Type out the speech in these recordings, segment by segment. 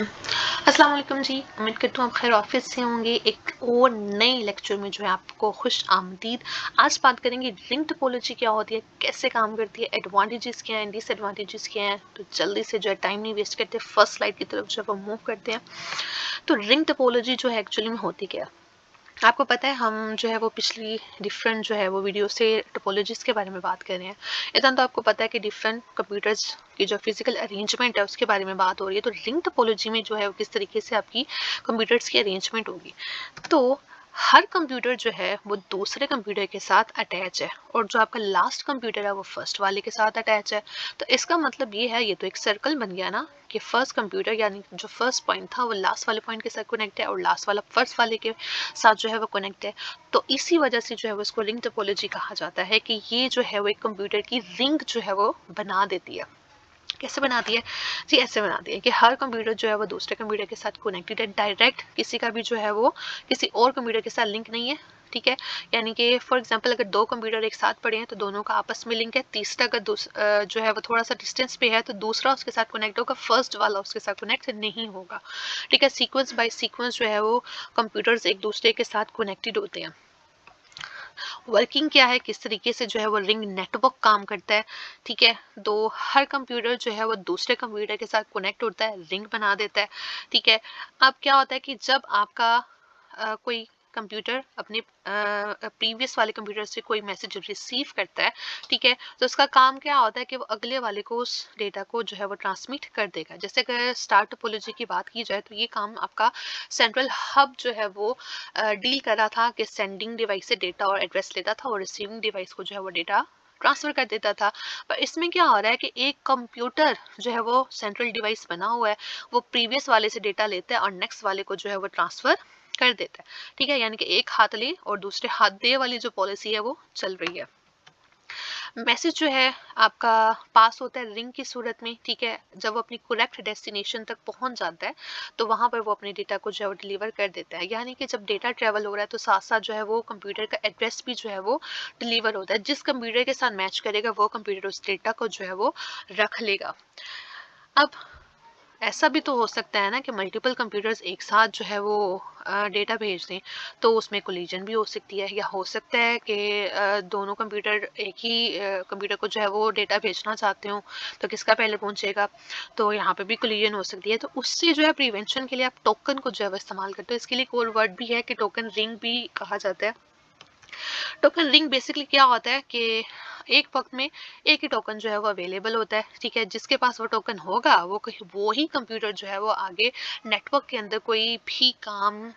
अस्सलाम वालेकुम जी। उम्मीद करती हूँ आप खैर ऑफिस से होंगे। एक और नए लेक्चर में जो है आपको खुश आमदीद। आज बात करेंगे रिंग टोपोलॉजी क्या होती है, कैसे काम करती है, एडवांटेजेस क्या हैं, डिसएडवांटेजेस क्या हैं। तो जल्दी से जो है टाइम नहीं वेस्ट करते, फर्स्ट स्लाइड की तरफ जो है वो मूव करते हैं। तो रिंग टोपोलॉजी जो है एक्चुअली में होती क्या है, आपको पता है। हम जो है वो पिछली डिफरेंट जो है वो वीडियो से टोपोलॉजीज के बारे में बात कर रहे हैं। इतना तो आपको पता है कि डिफरेंट कंप्यूटर्स की जो फिजिकल अरेंजमेंट है उसके बारे में बात हो रही है। तो रिंग टोपोलॉजी में जो है वो किस तरीके से आपकी कंप्यूटर्स की अरेंजमेंट होगी। तो हर कंप्यूटर जो है वो दूसरे कंप्यूटर के साथ अटैच है, और जो आपका लास्ट कंप्यूटर है वो फर्स्ट वाले के साथ अटैच है। तो इसका मतलब ये है, ये तो एक सर्कल बन गया ना, कि फर्स्ट कंप्यूटर यानी जो फर्स्ट पॉइंट था वो लास्ट वाले पॉइंट के साथ कनेक्ट है, और लास्ट वाला फर्स्ट वाले के साथ जो है वो कनेक्ट है। तो इसी वजह से जो है वो इसको रिंग टोपोलॉजी कहा जाता है, कि ये जो है वो एक कंप्यूटर की रिंग जो है वो बना देती है। कैसे बनाती है जी? ऐसे बनाती है कि हर कंप्यूटर जो है वो दूसरे कंप्यूटर के साथ कनेक्टेड है डायरेक्ट, किसी का भी जो है वो किसी और कंप्यूटर के साथ लिंक नहीं है। ठीक है, यानी कि फॉर एग्जांपल अगर दो कंप्यूटर एक साथ पड़े हैं तो दोनों का आपस में लिंक है। तीसरा अगर जो है वो थोड़ा सा डिस्टेंस पे है तो दूसरा उसके साथ कनेक्ट होगा, फर्स्ट वाला उसके साथ कनेक्ट नहीं होगा। ठीक है, सीक्वेंस बाय सीक्वेंस जो है वो कंप्यूटर्स एक दूसरे के साथ कनेक्टेड होते हैं। वर्किंग क्या है, किस तरीके से जो है वो रिंग नेटवर्क काम करता है। ठीक है, तो हर कंप्यूटर जो है वो दूसरे कंप्यूटर के साथ कनेक्ट होता है, रिंग बना देता है। ठीक है, अब क्या होता है कि जब आपका कोई कंप्यूटर अपने प्रीवियस वाले कंप्यूटर से कोई मैसेज रिसीव करता है, ठीक है, तो उसका काम क्या होता है कि वो अगले वाले को उस डेटा को जो है वो ट्रांसमिट कर देगा। जैसे अगर स्टार टोपोलॉजी की बात की जाए तो ये काम आपका सेंट्रल हब जो है वो डील कर रहा था, कि सेंडिंग डिवाइस से डेटा और एड्रेस लेता था और रिसीविंग डिवाइस को जो है वो डेटा ट्रांसफर कर देता था। पर इसमें क्या हो रहा है कि एक कंप्यूटर जो है वो सेंट्रल डिवाइस बना हुआ है, वो प्रीवियस वाले से डेटा लेता है और नेक्स्ट वाले को जो है वो ट्रांसफर कर देता है। ठीक है, यानी कि एक हाथ ले और दूसरे हाथ दे वाली जो पॉलिसी है वो चल रही है। मैसेज जो है आपका पास होता है रिंग की सूरत में। ठीक है, जब वो अपनी करेक्ट डेस्टिनेशन तक पहुंच जाता है तो वहां पर वो अपने डेटा को जो है वो डिलीवर कर देता है। यानी कि जब डेटा ट्रेवल हो रहा है तो साथ साथ जो है वो कंप्यूटर का एड्रेस भी जो है वो डिलीवर होता है। जिस कंप्यूटर के साथ मैच करेगा वो कंप्यूटर उस डेटा को जो है वो रख लेगा। अब ऐसा भी तो हो सकता है ना कि मल्टीपल कंप्यूटर्स एक साथ जो है वो डेटा भेज दें, तो उसमें कोलिजन भी हो सकती है। या हो सकता है कि दोनों कंप्यूटर एक ही कंप्यूटर को जो है वो डेटा भेजना चाहते हो, तो किसका पहले पहुंचेगा, तो यहाँ पे भी कोलिजन हो सकती है। तो उससे जो है प्रिवेंशन के लिए आप टोकन को जो है वो इस्तेमाल करते हो। इसके लिए कोड वर्ड भी है कि टोकन रिंग भी कहा जाता है। टोकन रिंग बेसिकली क्या होता है कि एक वक्त में एक ही टोकन जो है वो अवेलेबल होता है। ठीक है, जिसके पास वो टोकन होगा वो ही कंप्यूटर जो है वो आगे नेटवर्क के अंदर कोई भी काम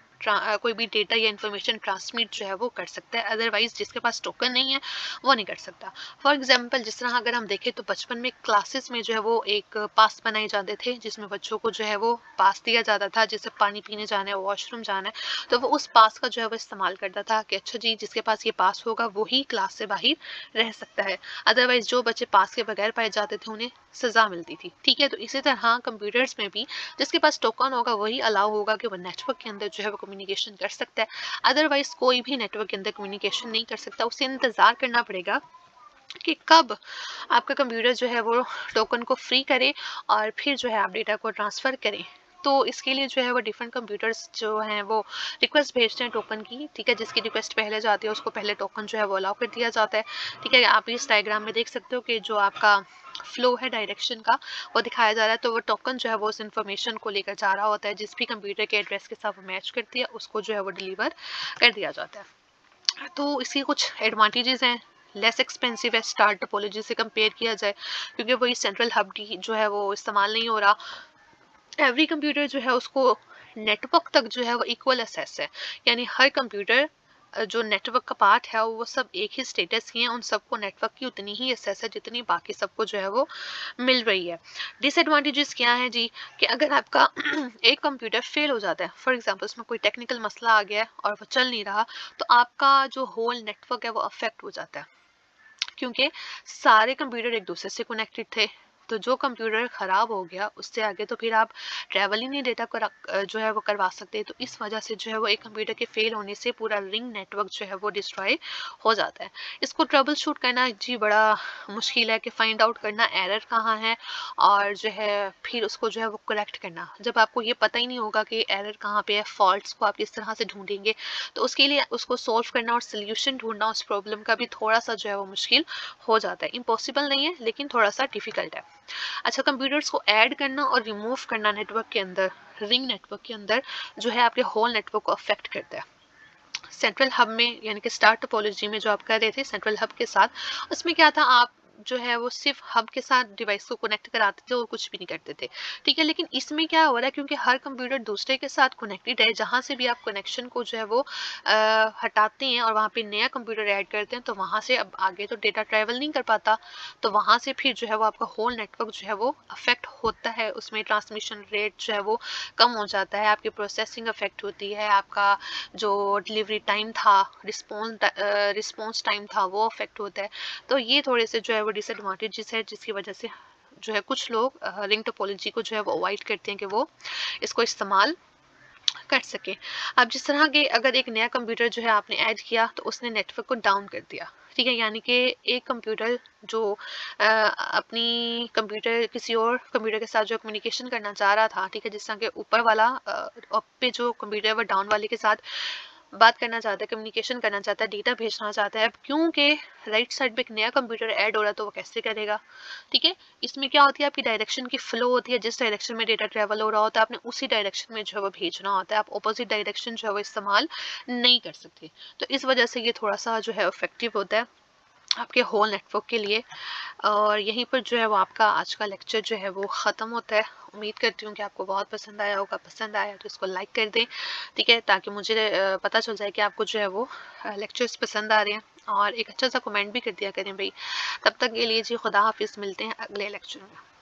कोई भी डेटा या इंफॉर्मेशन ट्रांसमिट जो है वो कर सकता है। अदरवाइज जिसके पास टोकन नहीं है वो नहीं कर सकता। फॉर एग्जांपल जिस तरह अगर हम देखें तो बचपन में क्लासेस में जो है वो एक पास बनाए जाते थे, जिसमें बच्चों को जो है वो पास दिया जाता था। जैसे पानी पीने जाना है, वॉशरूम जाना है, तो वो उस पास का जो है वो इस्तेमाल करता था कि अच्छा जी, जिसके पास ये पास होगा वही क्लास से बाहर रह सकता है। अदरवाइज जो बच्चे पास के बगैर पाए जाते थे उन्हें सजा मिलती थी। ठीक है, तो इसी तरह कंप्यूटर्स में भी जिसके पास टोकन होगा वही अलाउ होगा कि वो नेटवर्क के अंदर जो है वो कम्युनिकेशन कर सकता है। अदरवाइज कोई भी नेटवर्क के अंदर कम्युनिकेशन नहीं कर सकता। उसे इंतजार करना पड़ेगा कि कब आपका कंप्यूटर जो है वो टोकन को फ्री करे और फिर जो है आप डेटा को ट्रांसफर करें। तो इसके लिए जो है वो डिफरेंट कंप्यूटर्स जो हैं वो रिक्वेस्ट भेजते हैं टोकन की। ठीक है, जिसकी रिक्वेस्ट पहले जाती है उसको पहले टोकन जो है वो अलाउ कर दिया जाता है। ठीक है, आप इस डायग्राम में देख सकते हो कि जो आपका फ्लो है डायरेक्शन का वो दिखाया जा रहा है। तो वो टोकन जो है वो उस इंफॉर्मेशन को लेकर जा रहा होता है, जिस भी कंप्यूटर के एड्रेस के साथ वो मैच करती है उसको जो है वो डिलीवर कर दिया जाता है। तो इसके कुछ एडवांटेजेस हैं। लेस एक्सपेंसिव है स्टार टोपोलॉजी से कंपेयर किया जाए, क्योंकि वही सेंट्रल हब जो है वो इस्तेमाल नहीं हो रहा। एवरी कंप्यूटर जो है उसको नेटवर्क तक जो है वो इक्वल एक्सेस है। यानी हर कंप्यूटर जो नेटवर्क का पार्ट है वो सब एक ही स्टेटस की हैं, उन सबको नेटवर्क की उतनी ही एक्सेस है जितनी बाकी सबको जो है वो मिल रही है। डिसएडवांटेजेस क्या है जी? कि अगर आपका एक कंप्यूटर फेल हो जाता है, फॉर एग्जांपल उसमें कोई टेक्निकल मसला आ गया है और वो चल नहीं रहा, तो आपका जो होल नेटवर्क है वो अफेक्ट हो जाता है। क्योंकि सारे कंप्यूटर एक दूसरे से कनेक्टेड थे, तो जो कंप्यूटर ख़राब हो गया उससे आगे तो फिर आप ट्रैवल ही नहीं डेटा को जो है वो करवा सकते। तो इस वजह से जो है वो एक कंप्यूटर के फेल होने से पूरा रिंग नेटवर्क जो है वो डिस्ट्रॉय हो जाता है। इसको ट्रबल शूट करना जी बड़ा मुश्किल है कि फाइंड आउट करना एरर कहाँ है और जो है फिर उसको जो है वो करेक्ट करना। जब आपको ये पता ही नहीं होगा कि एरर कहाँ पे है, फॉल्ट्स को आप किस तरह से ढूंढेंगे, तो उसके लिए उसको सॉल्व करना और सोल्यूशन ढूंढना उस प्रॉब्लम का भी थोड़ा सा जो है वो मुश्किल हो जाता है। इम्पॉसिबल नहीं है लेकिन थोड़ा सा डिफिकल्ट है। अच्छा, कंप्यूटर्स को ऐड करना और रिमूव करना नेटवर्क के अंदर, रिंग नेटवर्क के अंदर जो है आपके होल नेटवर्क को अफेक्ट करता है। सेंट्रल हब में यानी कि स्टार टोपोलॉजी में जो आप कर रहे थे सेंट्रल हब के साथ, उसमें क्या था, आप जो है वो सिर्फ हब के साथ डिवाइस को कनेक्ट कराते थे और कुछ भी नहीं करते थे। ठीक है, लेकिन इसमें क्या हो रहा है, क्योंकि हर कंप्यूटर दूसरे के साथ कनेक्टेड है, जहां से भी आप कनेक्शन को जो है वो हटाते हैं और वहां पे नया कंप्यूटर ऐड करते हैं, तो वहां से अब आगे तो डेटा ट्रेवल नहीं कर पाता। तो वहां से फिर जो है वो आपका होल नेटवर्क जो है वो अफेक्ट होता है, उसमें ट्रांसमिशन रेट जो है वो कम हो जाता है, आपकी प्रोसेसिंग अफेक्ट होती है, आपका जो डिलीवरी टाइम था, रिस्पॉन्स टाइम था, वो अफेक्ट होता है। तो ये थोड़े से जो है वो डिसएडवांटेजेस है, जिसकी वजह से जो है कुछ लोग रिंग टोपोलॉजी को जो है वो अवॉइड करते हैं कि वो इसको इस्तेमाल कर सके। अब जिस तरह के अगर एक नया कंप्यूटर जो है आपने ऐड किया तो उसने नेटवर्क को डाउन कर दिया। ठीक है, यानी कि एक कंप्यूटर जो अपनी कंप्यूटर किसी और कंप्यूटर के साथ जो कम्युनिकेशन करना चाह रहा था, ठीक है, जिस तरह के ऊपर वाला अप पे जो कंप्यूटर है वो डाउन वाले के साथ बात करना चाहता है, कम्युनिकेशन करना चाहता है, डेटा भेजना चाहता है। अब क्योंकि राइट साइड पे एक नया कंप्यूटर ऐड हो रहा है तो वो कैसे करेगा? ठीक है, इसमें क्या होती है, आपकी डायरेक्शन की फ्लो होती है, जिस डायरेक्शन में डेटा ट्रेवल हो रहा होता है आपने उसी डायरेक्शन में जो है वो भेजना होता है, आप ऑपोजिट डायरेक्शन जो है वो इस्तेमाल नहीं कर सकते। तो इस वजह से ये थोड़ा सा जो है इफेक्टिव होता है आपके होल नेटवर्क के लिए। और यहीं पर जो है वो आपका आज का लेक्चर जो है वो ख़त्म होता है। उम्मीद करती हूँ कि आपको बहुत पसंद आया होगा। पसंद आया तो इसको लाइक कर दें, ठीक है, ताकि मुझे पता चल जाए कि आपको जो है वो लेक्चर्स पसंद आ रहे हैं। और एक अच्छा सा कमेंट भी कर दिया करें भाई। तब तक के लिए जी खुदा हाफिज़, मिलते हैं अगले लेक्चर में।